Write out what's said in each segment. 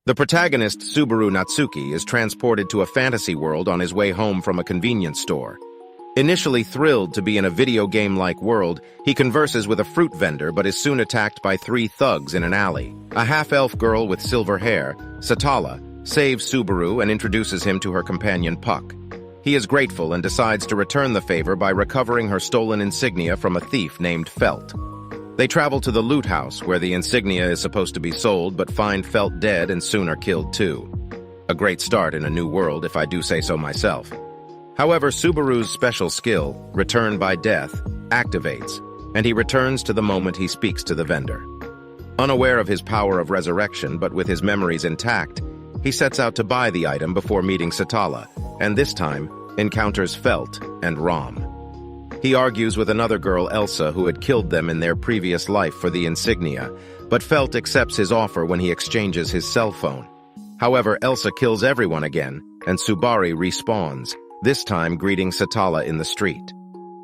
The protagonist, Subaru Natsuki, is transported to a fantasy world on his way home from a convenience store. Initially thrilled to be in a video game-like world, he converses with a fruit vendor but is soon attacked by 3 thugs in an alley. A half-elf girl with silver hair, Satala, saves Subaru and introduces him to her companion Puck. He is grateful and decides to return the favor by recovering her stolen insignia from a thief named Felt. They travel to the loot house where the insignia is supposed to be sold but find Felt dead and soon are killed too. A great start in a new world, if I do say so myself. However, Subaru's special skill, Return by Death, activates, and he returns to the moment he speaks to the vendor. Unaware of his power of resurrection but with his memories intact, he sets out to buy the item before meeting Satala, and this time encounters Felt and Ram. He argues with another girl, Elsa, who had killed them in their previous life for the insignia, but Felt accepts his offer when he exchanges his cell phone. However, Elsa kills everyone again, and Subaru respawns, this time greeting Satala in the street.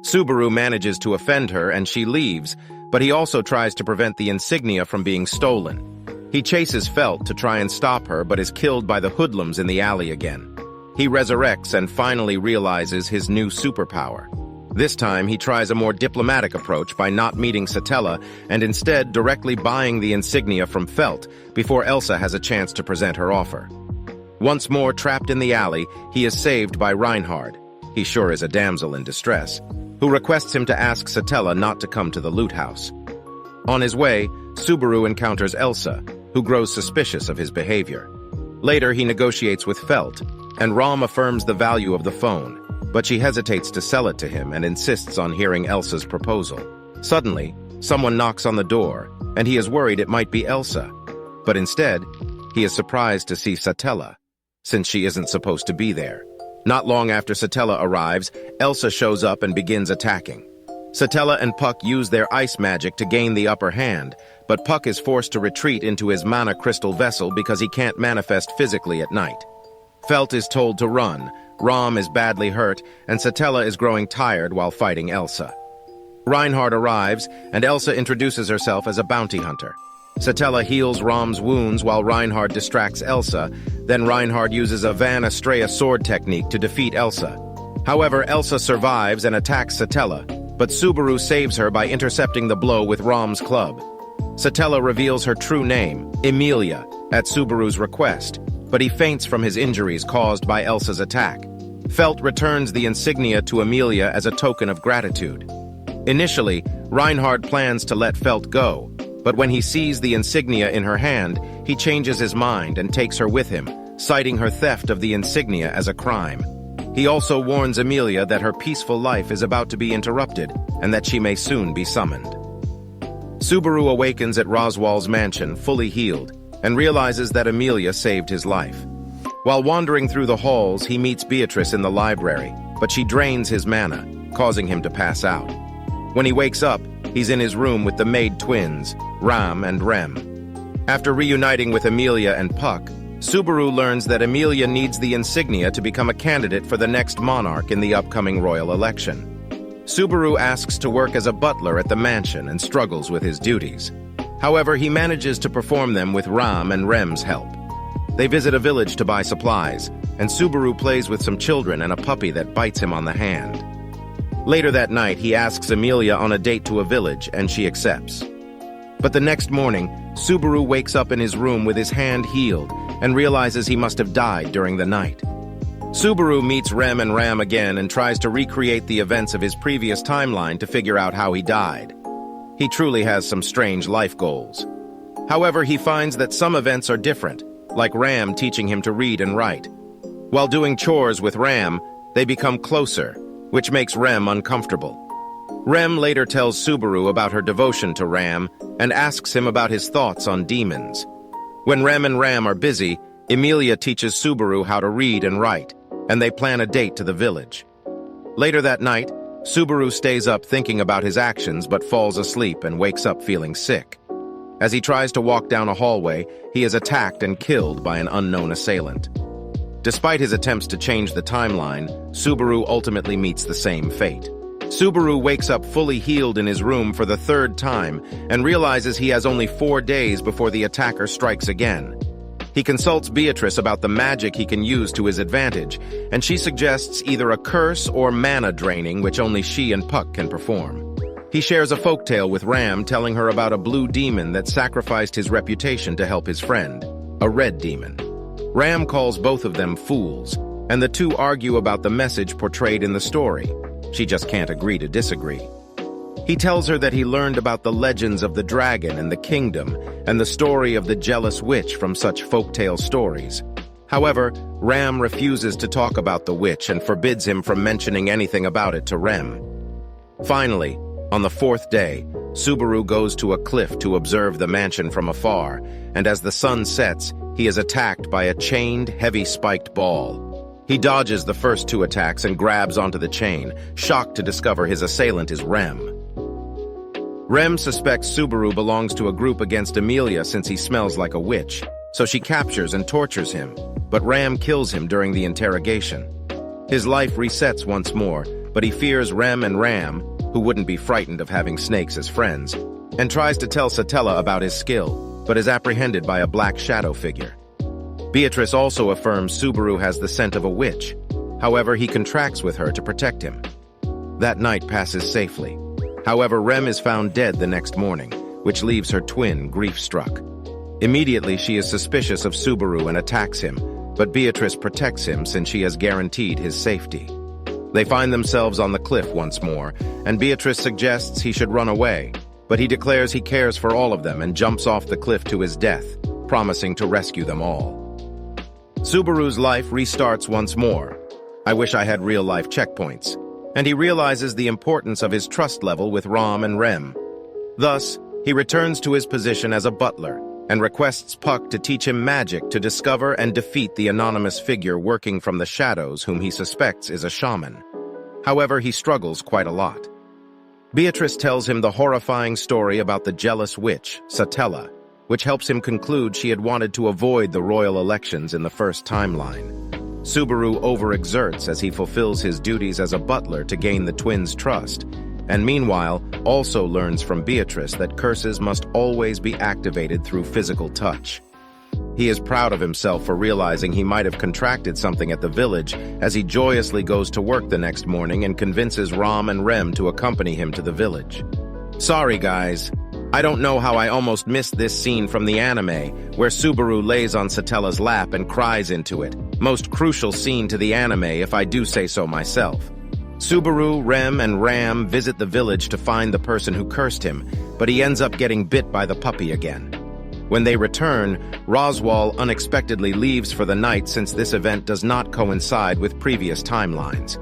Subaru manages to offend her and she leaves, but he also tries to prevent the insignia from being stolen. He chases Felt to try and stop her but is killed by the hoodlums in the alley again. He resurrects and finally realizes his new superpower. This time, he tries a more diplomatic approach by not meeting Satella and instead directly buying the insignia from Felt before Elsa has a chance to present her offer. Once more trapped in the alley, he is saved by Reinhard, he sure is a damsel in distress, who requests him to ask Satella not to come to the loot house. On his way, Subaru encounters Elsa, who grows suspicious of his behavior. Later, he negotiates with Felt, and Ram affirms the value of the phone, but she hesitates to sell it to him and insists on hearing Elsa's proposal. Suddenly, someone knocks on the door, and he is worried it might be Elsa. But instead, he is surprised to see Satella, since she isn't supposed to be there. Not long after Satella arrives, Elsa shows up and begins attacking. Satella and Puck use their ice magic to gain the upper hand, but Puck is forced to retreat into his mana crystal vessel because he can't manifest physically at night. Felt is told to run, Ram is badly hurt, and Satella is growing tired while fighting Elsa. Reinhard arrives, and Elsa introduces herself as a bounty hunter. Satella heals Ram's wounds while Reinhard distracts Elsa, then Reinhard uses a Van Estrella sword technique to defeat Elsa. However, Elsa survives and attacks Satella, but Subaru saves her by intercepting the blow with Ram's club. Satella reveals her true name, Emillia, at Subaru's request, but he faints from his injuries caused by Elsa's attack. Felt returns the insignia to Emillia as a token of gratitude. Initially, Reinhard plans to let Felt go, but when he sees the insignia in her hand, he changes his mind and takes her with him, citing her theft of the insignia as a crime. He also warns Emillia that her peaceful life is about to be interrupted and that she may soon be summoned. Subaru awakens at Roswaal's mansion, fully healed, and realizes that Emillia saved his life. While wandering through the halls, he meets Beatrice in the library, but she drains his mana, causing him to pass out. When he wakes up, he's in his room with the maid twins, Rem and Ram. After reuniting with Emillia and Puck, Subaru learns that Emillia needs the insignia to become a candidate for the next monarch in the upcoming royal election. Subaru asks to work as a butler at the mansion and struggles with his duties. However, he manages to perform them with Ram and Rem's help. They visit a village to buy supplies, and Subaru plays with some children and a puppy that bites him on the hand. Later that night, he asks Emillia on a date to a village, and she accepts. But the next morning, Subaru wakes up in his room with his hand healed and realizes he must have died during the night. Subaru meets Rem and Ram again and tries to recreate the events of his previous timeline to figure out how he died. He truly has some strange life goals. However, he finds that some events are different, like Ram teaching him to read and write. While doing chores with Ram, they become closer, which makes Rem uncomfortable. Rem later tells Subaru about her devotion to Ram and asks him about his thoughts on demons. When Rem and Ram are busy, Emillia teaches Subaru how to read and write, and they plan a date to the village. Later that night, Subaru stays up thinking about his actions but falls asleep and wakes up feeling sick. As he tries to walk down a hallway, he is attacked and killed by an unknown assailant. Despite his attempts to change the timeline, Subaru ultimately meets the same fate. Subaru wakes up fully healed in his room for the third time and realizes he has only 4 days before the attacker strikes again. He consults Beatrice about the magic he can use to his advantage, and she suggests either a curse or mana draining which only she and Puck can perform. He shares a folktale with Ram, telling her about a blue demon that sacrificed his reputation to help his friend, a red demon. Ram calls both of them fools, and the two argue about the message portrayed in the story. She just can't agree to disagree. He tells her that he learned about the legends of the dragon and the kingdom and the story of the jealous witch from such folktale stories. However, Ram refuses to talk about the witch and forbids him from mentioning anything about it to Rem. Finally, on the fourth day, Subaru goes to a cliff to observe the mansion from afar, and as the sun sets, he is attacked by a chained, heavy-spiked ball. He dodges the first two attacks and grabs onto the chain, shocked to discover his assailant is Rem. Rem suspects Subaru belongs to a group against Emillia since he smells like a witch, so she captures and tortures him, but Ram kills him during the interrogation. His life resets once more, but he fears Rem and Ram, who wouldn't be frightened of having snakes as friends, and tries to tell Satella about his skill, but is apprehended by a black shadow figure. Beatrice also affirms Subaru has the scent of a witch. However, he contracts with her to protect him. That night passes safely. However, Rem is found dead the next morning, which leaves her twin grief-struck. Immediately, she is suspicious of Subaru and attacks him, but Beatrice protects him since she has guaranteed his safety. They find themselves on the cliff once more, and Beatrice suggests he should run away, but he declares he cares for all of them and jumps off the cliff to his death, promising to rescue them all. Subaru's life restarts once more. I wish I had real-life checkpoints. And he realizes the importance of his trust level with Ram and Rem. Thus, he returns to his position as a butler and requests Puck to teach him magic to discover and defeat the anonymous figure working from the shadows whom he suspects is a shaman. However, he struggles quite a lot. Beatrice tells him the horrifying story about the jealous witch, Satella, which helps him conclude she had wanted to avoid the royal elections in the first timeline. Subaru overexerts as he fulfills his duties as a butler to gain the twins' trust, and meanwhile also learns from Beatrice that curses must always be activated through physical touch. He is proud of himself for realizing he might have contracted something at the village as he joyously goes to work the next morning and convinces Ram and Rem to accompany him to the village. Sorry guys, I don't know how I almost missed this scene from the anime, where Subaru lays on Satella's lap and cries into it. Most crucial scene to the anime, if I do say so myself. Subaru, Rem, and Ram visit the village to find the person who cursed him, but he ends up getting bit by the puppy again. When they return, Roswaal unexpectedly leaves for the night since this event does not coincide with previous timelines.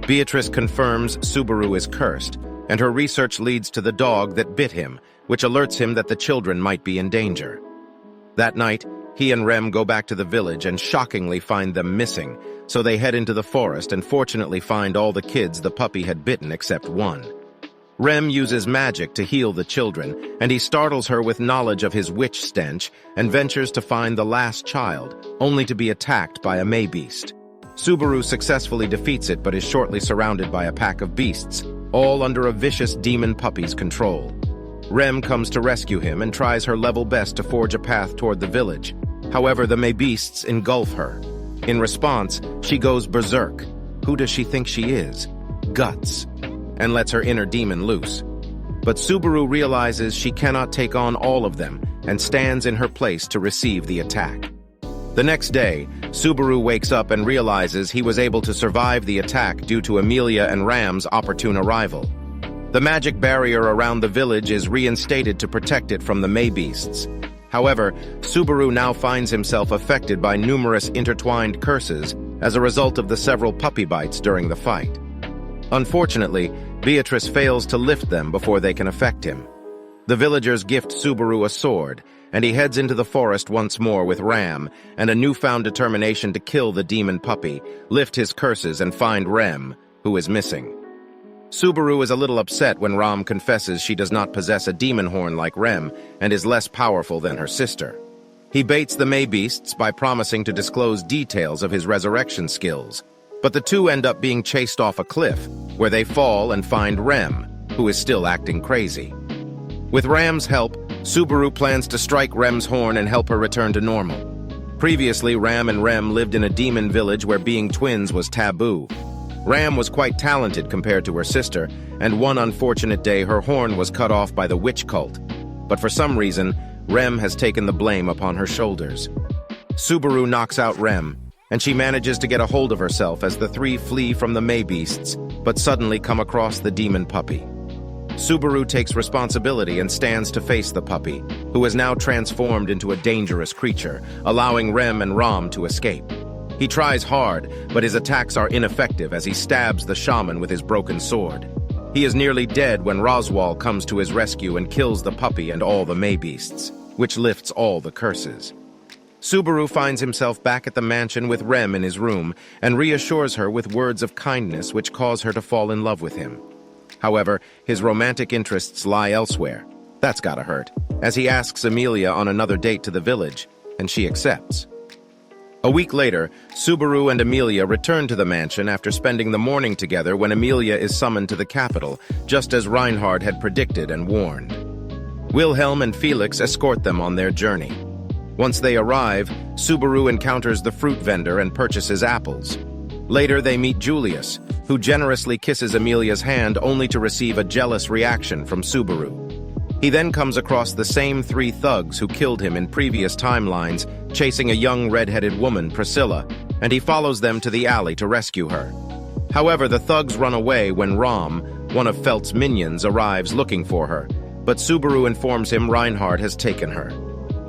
Beatrice confirms Subaru is cursed, and her research leads to the dog that bit him, which alerts him that the children might be in danger. That night, he and Rem go back to the village and shockingly find them missing, so they head into the forest and fortunately find all the kids the puppy had bitten except one. Rem uses magic to heal the children, and he startles her with knowledge of his witch stench and ventures to find the last child, only to be attacked by a may-beast. Subaru successfully defeats it but is shortly surrounded by a pack of beasts, all under a vicious demon puppy's control. Rem comes to rescue him and tries her level best to forge a path toward the village. However, the may-beasts engulf her. In response, she goes berserk. Who does she think she is? Guts. And lets her inner demon loose. But Subaru realizes she cannot take on all of them and stands in her place to receive the attack. The next day, Subaru wakes up and realizes he was able to survive the attack due to Emillia and Ram's opportune arrival. The magic barrier around the village is reinstated to protect it from the may-beasts. However, Subaru now finds himself affected by numerous intertwined curses as a result of the several puppy bites during the fight. Unfortunately, Beatrice fails to lift them before they can affect him. The villagers gift Subaru a sword, and he heads into the forest once more with Ram and a newfound determination to kill the demon puppy, lift his curses, and find Rem, who is missing. Subaru is a little upset when Ram confesses she does not possess a demon horn like Rem and is less powerful than her sister. He baits the may-beasts by promising to disclose details of his resurrection skills, but the two end up being chased off a cliff, where they fall and find Rem, who is still acting crazy. With Ram's help, Subaru plans to strike Rem's horn and help her return to normal. Previously, Ram and Rem lived in a demon village where being twins was taboo. Ram was quite talented compared to her sister, and one unfortunate day her horn was cut off by the witch cult. But for some reason, Rem has taken the blame upon her shoulders. Subaru knocks out Rem, and she manages to get a hold of herself as the three flee from the Maybeasts, but suddenly come across the demon puppy. Subaru takes responsibility and stands to face the puppy, who is now transformed into a dangerous creature, allowing Rem and Ram to escape. He tries hard, but his attacks are ineffective as he stabs the shaman with his broken sword. He is nearly dead when Roswaal comes to his rescue and kills the puppy and all the Maybeasts, which lifts all the curses. Subaru finds himself back at the mansion with Rem in his room and reassures her with words of kindness which cause her to fall in love with him. However, his romantic interests lie elsewhere. That's gotta hurt, as he asks Emillia on another date to the village, and she accepts. A week later, Subaru and Emillia return to the mansion after spending the morning together when Emillia is summoned to the capital, just as Reinhard had predicted and warned. Wilhelm and Felix escort them on their journey. Once they arrive, Subaru encounters the fruit vendor and purchases apples. Later, they meet Julius, who generously kisses Emilia's hand only to receive a jealous reaction from Subaru. He then comes across the same three thugs who killed him in previous timelines, chasing a young red-headed woman, Priscilla, and he follows them to the alley to rescue her. However, the thugs run away when Ram, one of Felt's minions, arrives looking for her, but Subaru informs him Reinhard has taken her.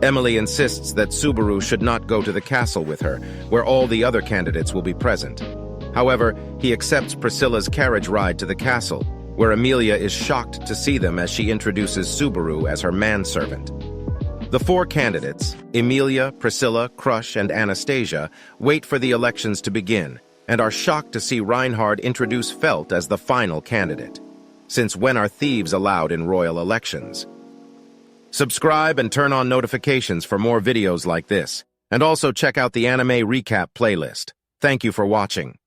Emily insists that Subaru should not go to the castle with her, where all the other candidates will be present. However, he accepts Priscilla's carriage ride to the castle, where Emillia is shocked to see them as she introduces Subaru as her manservant. The four candidates, Emillia, Priscilla, Crush, and Anastasia, wait for the elections to begin, and are shocked to see Reinhard introduce Felt as the final candidate. Since when are thieves allowed in royal elections? Subscribe and turn on notifications for more videos like this, and also check out the anime recap playlist. Thank you for watching.